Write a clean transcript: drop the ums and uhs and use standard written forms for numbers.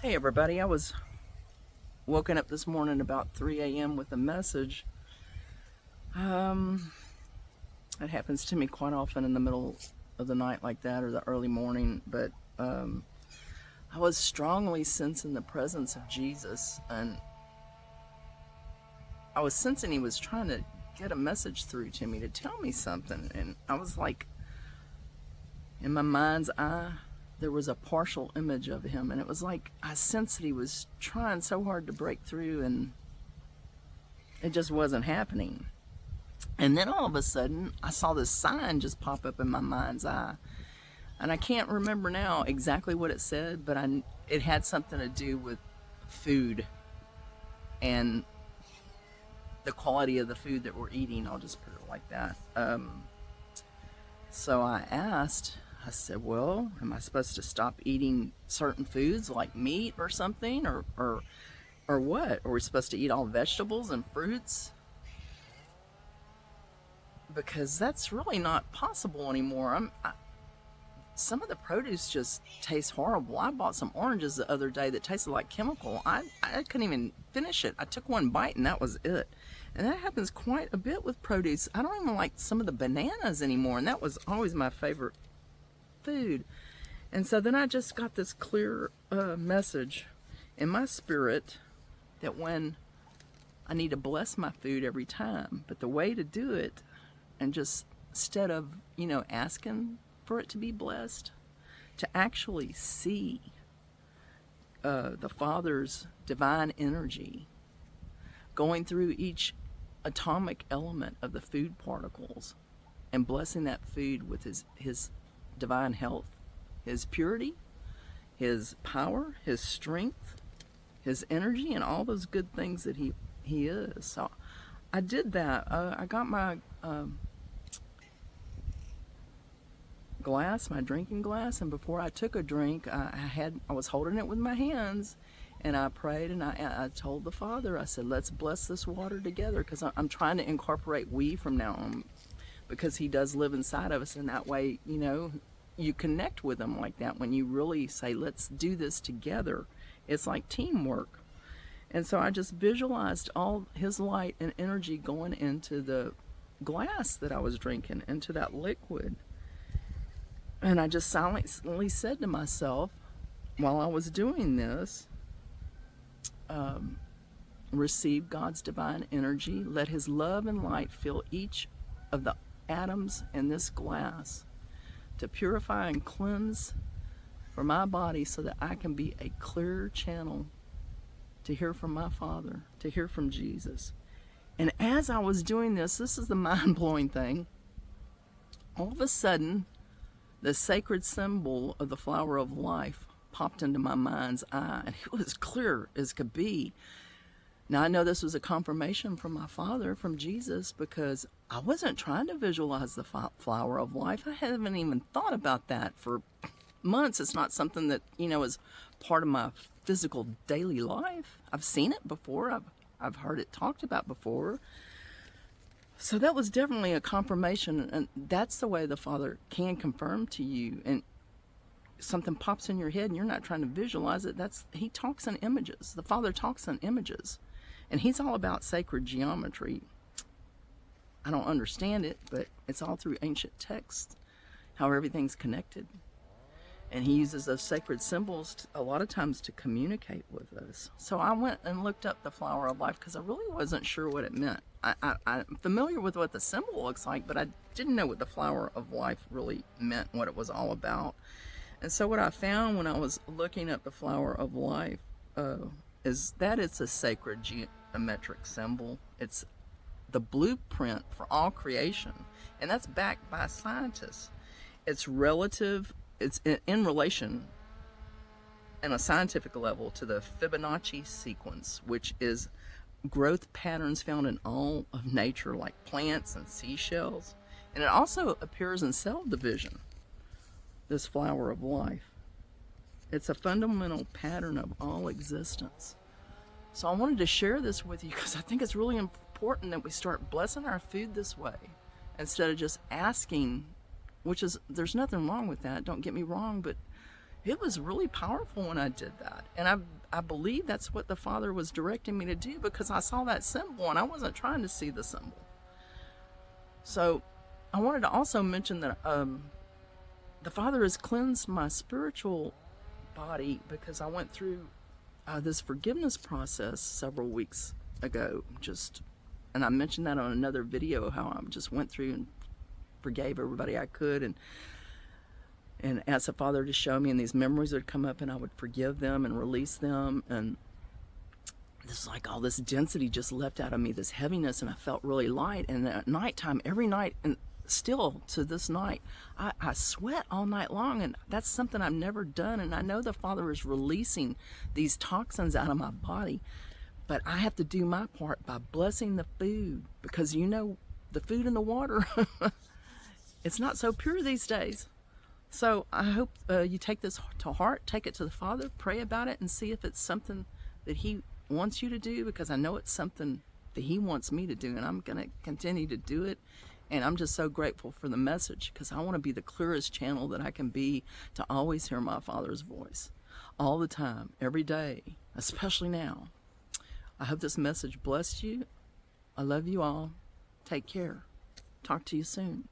Hey everybody, I was woken up this morning about 3 a.m. with a message. Um, it happens to me quite often in the middle of the night like that or the early morning, but I was strongly sensing the presence of Jesus, and I was sensing he was trying to get a message through to me to tell me something, and I was like, in my mind's eye, there was a partial image of him, and it was like I sensed that he was trying so hard to break through, and it just wasn't happening. And then all of a sudden, I saw this sign just pop up in my mind's eye. And I can't remember now exactly what it said, but it had something to do with food and the quality of the food that we're eating. I'll just put it like that. So I said, well, am I supposed to stop eating certain foods like meat or something? Or what? Are we supposed to eat all vegetables and fruits? Because that's really not possible anymore. Some of the produce just tastes horrible. I bought some oranges the other day that tasted like chemical. I couldn't even finish it. I took one bite and that was it. And that happens quite a bit with produce. I don't even like some of the bananas anymore, and that was always my favorite food. And so then I just got this clear message in my spirit that when I need to bless my food every time, but the way to do it, and just instead of, asking for it to be blessed, to actually see the Father's divine energy going through each atomic element of the food particles and blessing that food with his divine health, his purity, his power, his strength, his energy, and all those good things that he is. So I did that. I got my glass, my drinking glass, and before I took a drink, I was holding it with my hands, and I prayed, and I told the Father, I said, let's bless this water together, because I'm trying to incorporate we from now on, because he does live inside of us, and that way, you connect with him like that when you really say, let's do this together. It's like teamwork. And so I just visualized all his light and energy going into the glass that I was drinking, into that liquid. And I just silently said to myself, while I was doing this, receive God's divine energy. Let his love and light fill each of the atoms in this glass to purify and cleanse for my body so that I can be a clear channel to hear from my Father, to hear from Jesus. And as I was doing this is the mind-blowing thing. All of a sudden, the sacred symbol of the flower of life popped into my mind's eye, and it was clear as could be. Now, I know this was a confirmation from my Father, from Jesus, because I wasn't trying to visualize the flower of life. I haven't even thought about that for months. It's not something that, is part of my physical daily life. I've seen it before. I've heard it talked about before. So that was definitely a confirmation, and that's the way the Father can confirm to you. And something pops in your head and you're not trying to visualize it. He talks in images. The Father talks in images, and he's all about sacred geometry. I don't understand it, but it's all through ancient texts, how everything's connected. And he uses those sacred symbols a lot of times to communicate with us. So I went and looked up the flower of life because I really wasn't sure what it meant. I'm familiar with what the symbol looks like, but I didn't know what the flower of life really meant, what it was all about. And so what I found when I was looking up the flower of life is that it's a sacred geometric symbol. It's the blueprint for all creation, and that's backed by scientists. It's in relation on a scientific level to the Fibonacci sequence, which is growth patterns found in all of nature, like plants and seashells. And it also appears in cell division, this flower of life. It's a fundamental pattern of all existence. So I wanted to share this with you because I think it's really important that we start blessing our food this way instead of just asking, there's nothing wrong with that, don't get me wrong, but it was really powerful when I did that. And I believe that's what the Father was directing me to do, because I saw that symbol and I wasn't trying to see the symbol. So I wanted to also mention that the Father has cleansed my spiritual body, because I went through this forgiveness process several weeks ago. And I mentioned that on another video, how I just went through and forgave everybody I could, and asked the Father to show me, and these memories would come up and I would forgive them and release them. And this, like, all this density just left out of me, this heaviness, and I felt really light. And at nighttime, every night, and still to this night, I sweat all night long, and that's something I've never done. And I know the Father is releasing these toxins out of my body, but I have to do my part by blessing the food, because the food and the water, it's not so pure these days. So I hope you take this to heart, take it to the Father, pray about it, and see if it's something that He wants you to do, because I know it's something that He wants me to do, and I'm going to continue to do it. And I'm just so grateful for the message, because I want to be the clearest channel that I can be to always hear my Father's voice all the time, every day, especially now. I hope this message blessed you. I love you all. Take care. Talk to you soon.